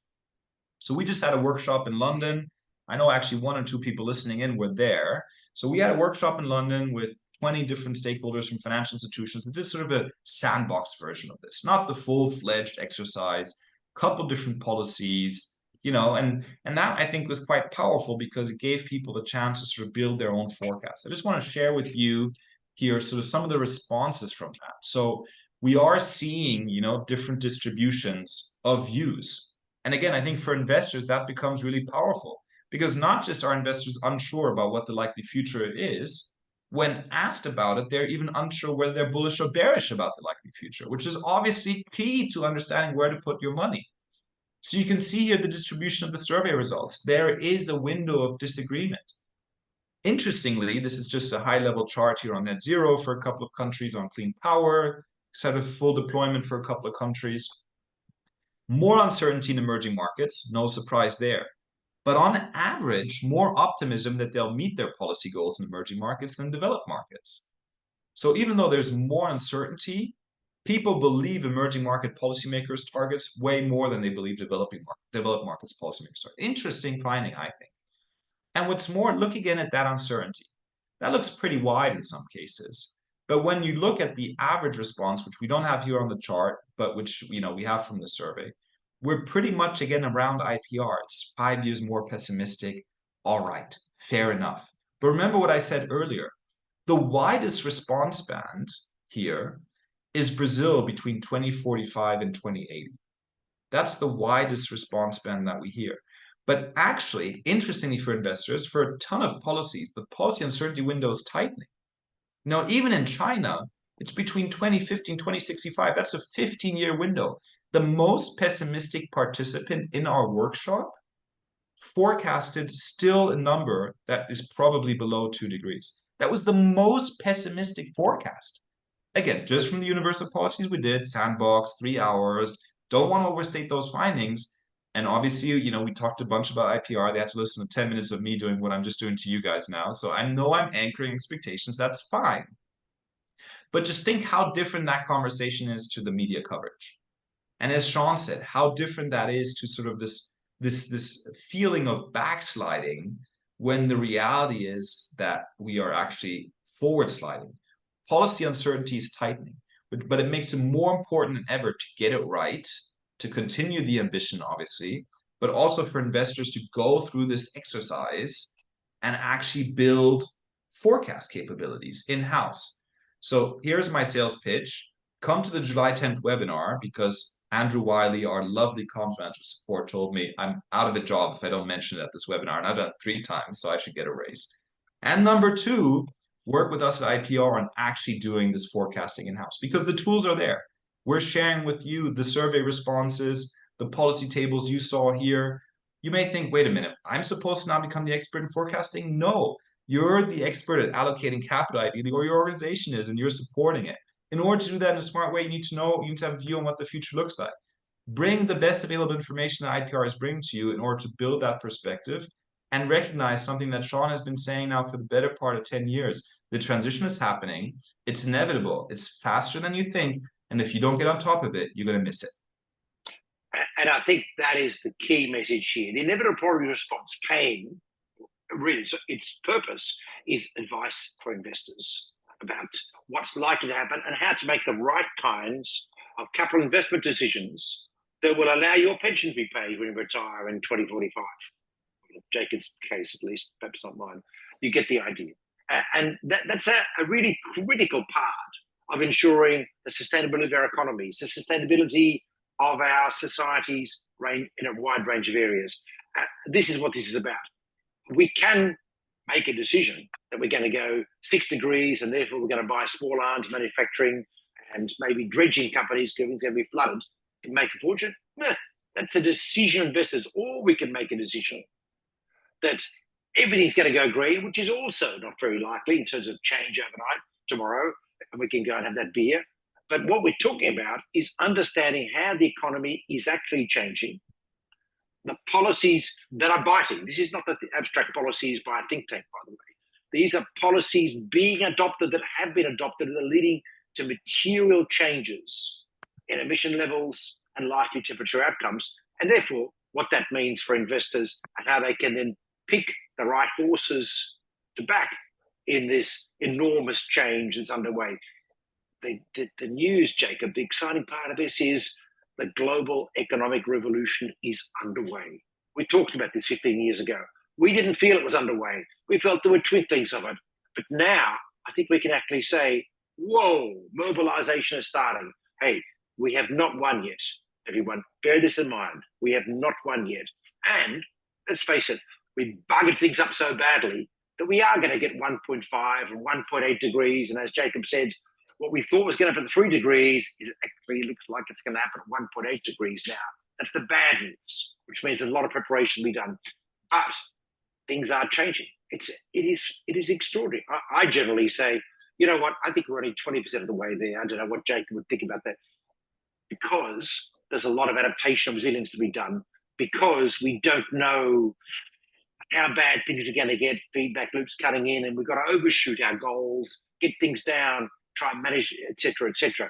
So we just had a workshop in London. I know actually 1 or 2 people listening in were there. So we had a workshop in London with 20 different stakeholders from financial institutions that did sort of a sandbox version of this, not the full-fledged exercise, couple different policies, you know, and that I think was quite powerful because it gave people the chance to sort of build their own forecast. I just want to share with you here sort of some of the responses from that. So we are seeing, you know, different distributions of views. And again, I think for investors, that becomes really powerful because not just are investors unsure about what the likely future is, when asked about it, they're even unsure whether they're bullish or bearish about the likely future, which is obviously key to understanding where to put your money. So you can see here the distribution of the survey results. There is a window of disagreement. Interestingly, this is just a high-level chart here on net zero for a couple of countries, on clean power, set of full deployment for a couple of countries. More uncertainty in emerging markets, no surprise there. but on average, more optimism that they'll meet their policy goals in emerging markets than developed markets. So even though there's more uncertainty, people believe emerging market policymakers' targets way more than they believe developed markets policymakers' targets. Interesting finding, I think. And what's more, look again at that uncertainty. That looks pretty wide in some cases. But when you look at the average response, which we don't have here on the chart, but which we have from the survey, we're pretty much again around IPR. It's 5 years more pessimistic. All right, fair enough. But remember what I said earlier. The widest response band here is Brazil between 2045 and 2080. That's the widest response band that we hear. But actually, interestingly for investors, for a ton of policies, the policy uncertainty window is tightening. Now, even in China, it's between 2050 and 2065. That's a 15-year window. The most pessimistic participant in our workshop forecasted still a number that is probably below 2 degrees. That was the most pessimistic forecast. Again, just from the universal policies we did, sandbox, 3 hours, don't want to overstate those findings. And obviously, we talked a bunch about IPR. They had to listen to 10 minutes of me doing what I'm just doing to you guys now. So I know I'm anchoring expectations. That's fine. But just think how different that conversation is to the media coverage. And as Sean said, how different that is to sort of this feeling of backsliding when the reality is that we are actually forward sliding. Policy uncertainty is tightening, but it makes it more important than ever to get it right, to continue the ambition, obviously, but also for investors to go through this exercise and actually build forecast capabilities in-house. So here's my sales pitch. Come to the July 10th webinar because Andrew Wiley, our lovely comms manager support, told me I'm out of a job if I don't mention it at this webinar. And I've done it 3 times, so I should get a raise. And number 2, work with us at IPR on actually doing this forecasting in-house because the tools are there. We're sharing with you the survey responses, the policy tables you saw here. You may think, wait a minute, I'm supposed to now become the expert in forecasting? No, you're the expert at allocating capital, ideally, or your organization is, and you're supporting it. In order to do that in a smart way, you need to have a view on what the future looks like. Bring the best available information that IPR is bringing to you in order to build that perspective and recognize something that Sean has been saying now for the better part of 10 years. The transition is happening. It's inevitable. It's faster than you think. And if you don't get on top of it, you're going to miss it. And I think that is the key message here. The inevitability response came, really, so its purpose is advice for investors about what's likely to happen and how to make the right kinds of capital investment decisions that will allow your pension to be paid when you retire in 2045. In Jacob's case, at least, perhaps not mine. You get the idea. And that's a really critical part of ensuring the sustainability of our economies, the sustainability of our societies in a wide range of areas. This is what this is about. We can make a decision that we're going to go 6 degrees and therefore we're going to buy small arms manufacturing and maybe dredging companies because it's going to be flooded can make a fortune. No, that's a decision investors. Or we can make a decision that everything's going to go green, which is also not very likely in terms of change overnight tomorrow, and we can go and have that beer. But what we're talking about is understanding how the economy is actually changing, the policies that are biting. This is not the abstract policies by a think tank, by the way. These are policies being adopted that have been adopted that are leading to material changes in emission levels and likely temperature outcomes, and therefore what that means for investors and how they can then pick the right horses to back in this enormous change that's underway. The news, Jacob, the exciting part of this is the global economic revolution is underway. We talked about this 15 years ago. We didn't feel it was underway. We felt there were twinklings of it. But now I think we can actually say, whoa, mobilization is starting. Hey, we have not won yet. Everyone, bear this in mind. We have not won yet. And let's face it, we buggered things up so badly that we are going to get 1.5 and 1.8 degrees. And as Jacob said, what we thought was going to happen at 3 degrees is actually looks like it's going to happen at 1.8 degrees now. That's the bad news, which means there's a lot of preparation to be done. But things are changing. It is extraordinary. I generally say, you know what, I think we're only 20% of the way there. I don't know what Jacob would think about that. Because there's a lot of adaptation and resilience to be done, because we don't know how bad things are going to get, feedback loops cutting in, and we've got to overshoot our goals, get things down, try and manage, etc., etc.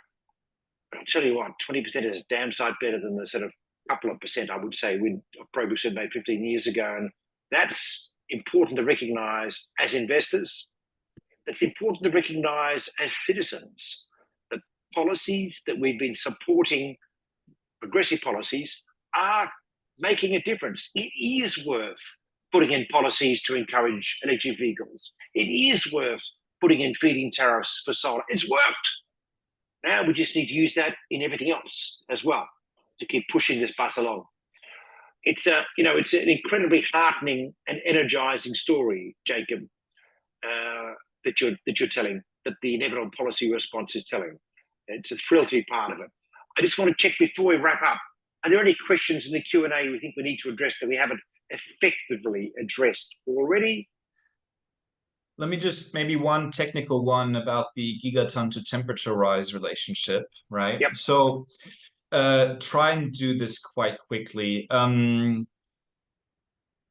But I'll tell you what, 20% is downside better than the sort of couple of percent, I would say, progress we made 15 years ago. And that's important to recognize as investors. It's important to recognize as citizens that policies that we've been supporting, progressive policies, are making a difference. It is worth putting in policies to encourage electric vehicles. It is worth putting in feed-in tariffs for solar. It's worked. Now we just need to use that in everything else as well to keep pushing this bus along. It's it's an incredibly heartening and energizing story, Jacob, that you're telling, that the inevitable policy response is telling. It's a thrill to be part of it. I just want to check before we wrap up, are there any questions in the Q&A we think we need to address that we haven't effectively addressed already? Let me just, maybe one technical one about the gigaton to temperature rise relationship, right? Yep. So try and do this quite quickly.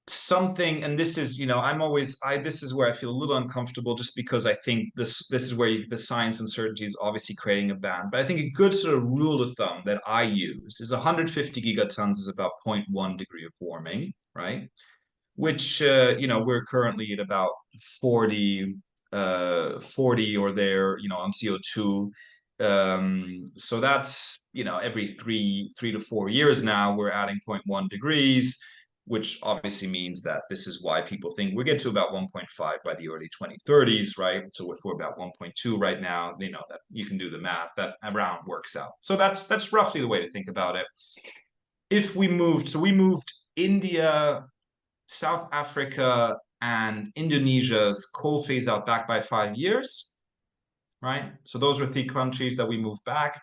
Something, and this is, this is where I feel a little uncomfortable, just because I think this is where the science uncertainty is obviously creating a band. But I think a good sort of rule of thumb that I use is 150 gigatons is about 0.1 degree of warming, right? Which, we're currently at about 40 or there, on CO2. So that's, every three to 4 years now, we're adding 0.1 degrees, which obviously means that this is why people think we get to about 1.5 by the early 2030s, right? So if we're about 1.2 right now, that you can do the math, that around works out. So that's roughly the way to think about it. If we moved India, South Africa, and Indonesia's coal phase out back by 5 years, right? So those were 3 countries that we moved back.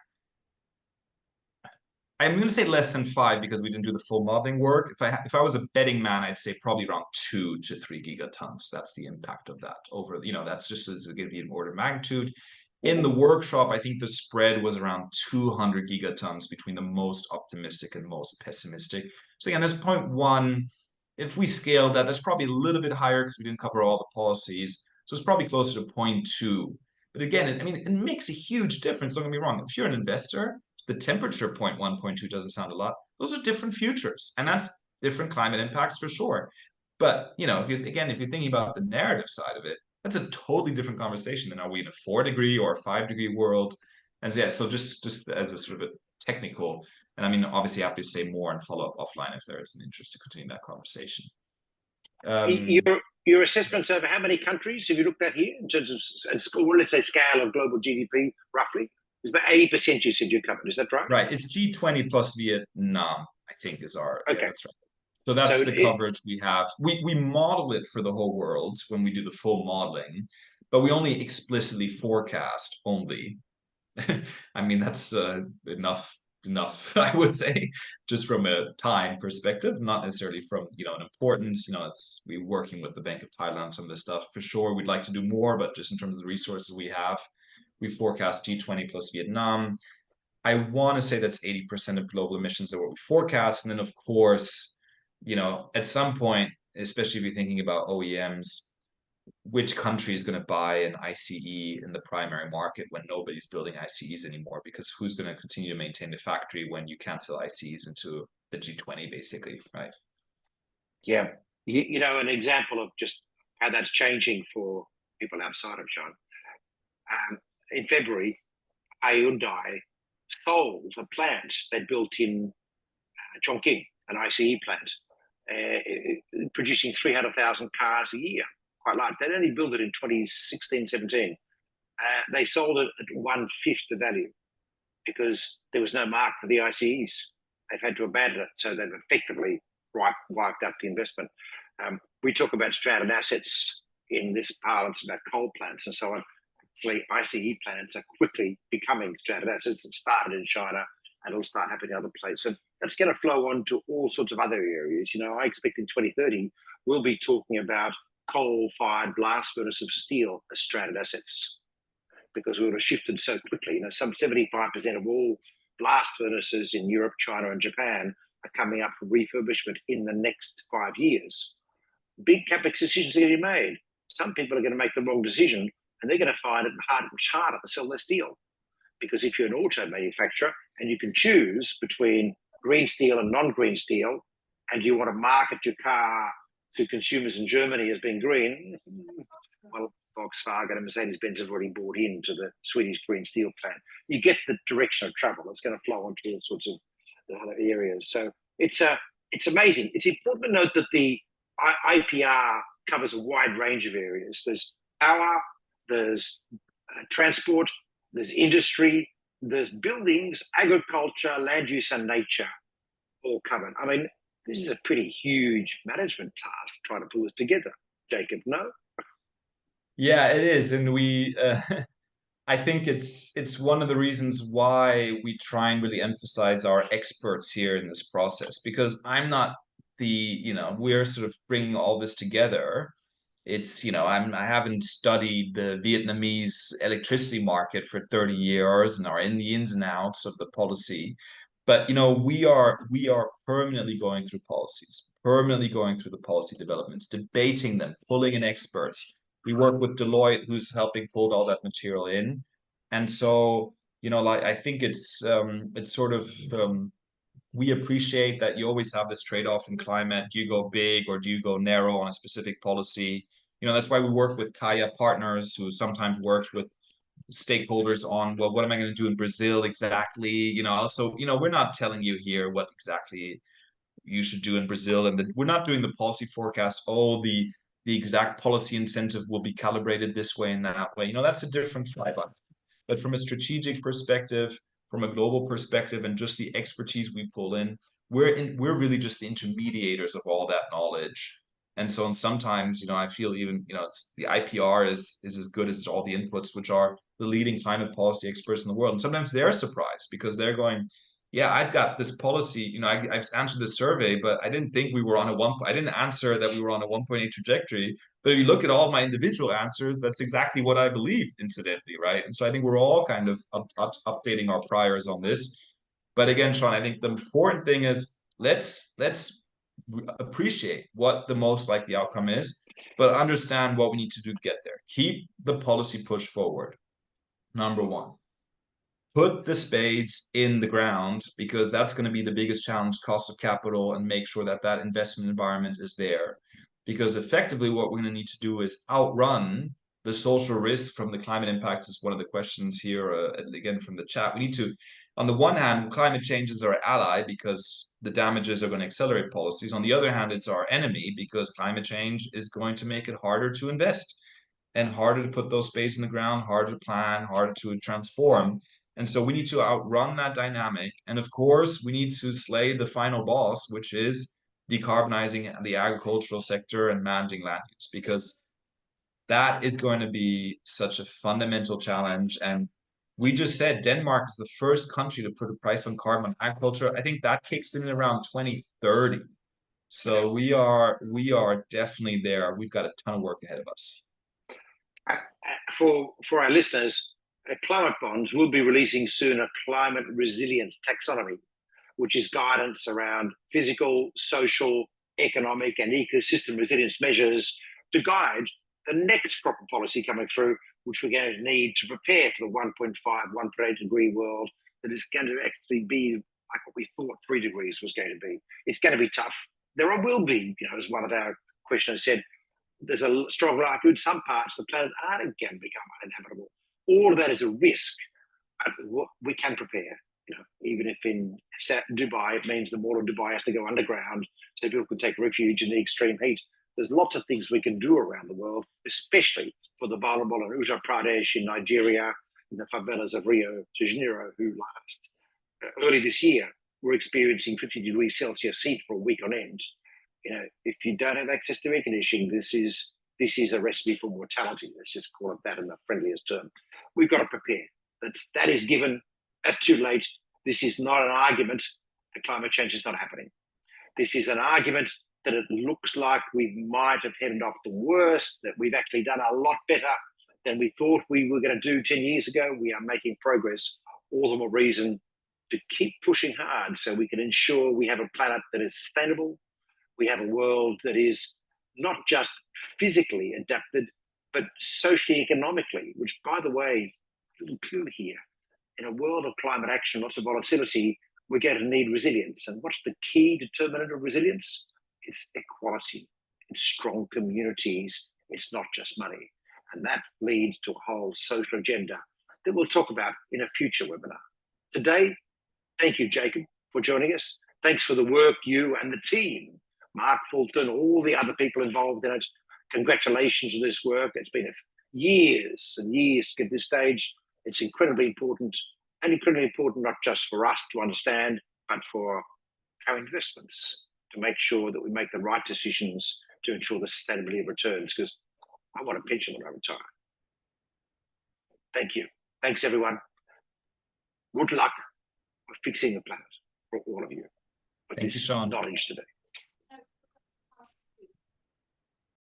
I'm going to say less than 5 because we didn't do the full modeling work. If I was a betting man, I'd say probably around 2 to 3 gigatons. That's the impact of that over, that's just as going to be an order of magnitude. In the workshop, I think the spread was around 200 gigatons between the most optimistic and most pessimistic. So again, there's 0.1. If we scale that, that's probably a little bit higher because we didn't cover all the policies. So it's probably closer to 0.2. But again, it makes a huge difference. Don't get me wrong. If you're an investor, the temperature 0.1, 0.2 doesn't sound a lot. Those are different futures, and that's different climate impacts for sure. But if you're thinking about the narrative side of it, that's a totally different conversation than are we in a 4-degree or a 5-degree world. And yeah, so just as a sort of a technical, and obviously happy to say more and follow up offline if there is an interest to continue that conversation. Your assessments over how many countries have you looked at here in terms of, let's say, scale of global GDP, roughly? It's about 80% you said you covered, is that right? Right, it's G20 plus Vietnam, I think is our, okay. Yeah, that's right. So that's the coverage we have. We model it for the whole world when we do the full modeling, but we only explicitly forecast only. That's enough, I would say, just from a time perspective, not necessarily from, an importance. We're working with the Bank of Thailand, some of this stuff. For sure, we'd like to do more, but just in terms of the resources we have, we forecast G20 plus Vietnam. I want to say that's 80% of global emissions are what we forecast. And then, of course, at some point, especially if you're thinking about OEMs, which country is going to buy an ICE in the primary market when nobody's building ICEs anymore? Because who's going to continue to maintain the factory when you can't sell ICEs into the G20, basically, right? Yeah. An example of just how that's changing for people outside of China. In February, Hyundai sold a plant they built in Chongqing, an ICE plant, producing 300,000 cars a year. Quite large. They'd only built it in 2016, 17. They sold it at 1/5 the value because there was no market for the ICEs. They've had to abandon it, so they've effectively wiped out the investment. We talk about stranded assets in this parlance about coal plants and so on. Actually, ICE plants are quickly becoming stranded assets. It started in China and it'll start happening in other places. And that's going to flow on to all sorts of other areas. I expect in 2030, we'll be talking about coal-fired blast furnace of steel as stranded assets because we would have shifted so quickly. Some 75% of all blast furnaces in Europe, China, and Japan are coming up for refurbishment in the next 5 years. big capex decisions are going to be made. Some people are going to make the wrong decision, and they're going to find it much harder to sell their steel. Because if you're an auto manufacturer and you can choose between green steel and non-green steel, and you want to market your car to consumers in Germany as being green, well, Volkswagen and Mercedes-Benz have already bought into the Swedish green steel plant. You get the direction of travel. It's going to flow onto all sorts of other areas. So it's amazing. It's important to note that the IPR covers a wide range of areas. There's power, there's transport, there's industry, there's buildings, agriculture, land use and nature, all covered. I mean, this is a pretty huge management task trying to pull this together. Jakob, no? Yeah, it is, and we. I think it's one of the reasons why we try and really emphasize our experts here in this process, because I'm not we're sort of bringing all this together. It's, I haven't studied the Vietnamese electricity market for 30 years and are in the ins and outs of the policy. But, we are permanently going through policies, permanently going through the policy developments, debating them, pulling in experts. We work with Deloitte, who's helping pull all that material in. And so, like, I think it's sort of, we appreciate that you always have this trade-off in climate. Do you go big or do you go narrow on a specific policy? That's why we work with Kaya partners who sometimes work with stakeholders on, well, what am I going to do in Brazil exactly? Also, we're not telling you here what exactly you should do in Brazil, and we're not doing the policy forecast. Oh, the exact policy incentive will be calibrated this way and that way. That's a different flyby. But from a strategic perspective, from a global perspective, and just the expertise we pull in, we're really just the intermediators of all that knowledge. And so, sometimes, I feel even, it's the IPR is as good as all the inputs, which are the leading climate policy experts in the world. And sometimes they're surprised because they're going, yeah, I've got this policy, I've answered the survey, but I didn't think we were on I didn't answer that we were on a 1.8 trajectory. But if you look at all my individual answers, that's exactly what I believe, incidentally, right? And so I think we're all kind of updating our priors on this. But again, Sean, I think the important thing is let's appreciate what the most likely outcome is, but understand what we need to do to get there. Keep the policy push forward. Number one, put the spades in the ground, because that's going to be the biggest challenge, cost of capital, and make sure that that investment environment is there. Because effectively what we're going to need to do is outrun the social risk from the climate impacts is one of the questions here, again, from the chat. We need to, on the one hand, climate change is our ally because the damages are going to accelerate policies. On the other hand, it's our enemy because climate change is going to make it harder to invest and harder to put those spades in the ground, harder to plan, harder to transform. And so we need to outrun that dynamic. And of course, we need to slay the final boss, which is decarbonizing the agricultural sector and managing land use, because that is going to be such a fundamental challenge. And we just said Denmark is the first country to put a price on carbon agriculture. I think that kicks in around 2030. So we are definitely there. We've got a ton of work ahead of us. For our listeners, climate bonds will be releasing soon a climate resilience taxonomy, which is guidance around physical, social, economic, and ecosystem resilience measures to guide the next crop of policy coming through, which we're going to need to prepare for the 1.5, 1.8 degree world that is going to actually be like what we thought 3 degrees was going to be. It's going to be tough. There will be, as one of our questioners said, there's a strong likelihood some parts of the planet aren't going to become uninhabitable. All of that is a risk. We can prepare, even if in Dubai, it means the wall of Dubai has to go underground so people can take refuge in the extreme heat. There's lots of things we can do around the world, especially for the vulnerable in Uttar Pradesh, in Nigeria, in the favelas of Rio de Janeiro, who early this year were experiencing 50 degrees Celsius heat for a week on end. If you don't have access to air conditioning, this is a recipe for mortality. Let's just call it that in the friendliest term. We've got to prepare. That is given. That's too late. This is not an argument that climate change is not happening. This is an argument that it looks like we might have headed off the worst, that we've actually done a lot better than we thought we were going to do 10 years ago. We are making progress. All the more reason to keep pushing hard so we can ensure we have a planet that is sustainable. We have a world that is not just physically adapted, but socially, economically, which, by the way, a little clue here, in a world of climate action, lots of volatility, we're going to need resilience. And what's the key determinant of resilience? It's equality. It's strong communities. It's not just money. And that leads to a whole social agenda that we'll talk about in a future webinar. Today, thank you, Jakob, for joining us. Thanks for the work you and the team, Mark Fulton, all the other people involved in it. Congratulations on this work. It's been years and years to get to this stage. It's incredibly important, and incredibly important not just for us to understand, but for our investments, to make sure that we make the right decisions to ensure the sustainability of returns, because I want a pension when I retire. Thank you. Thanks, everyone. Good luck with fixing the planet for all of you with this knowledge today.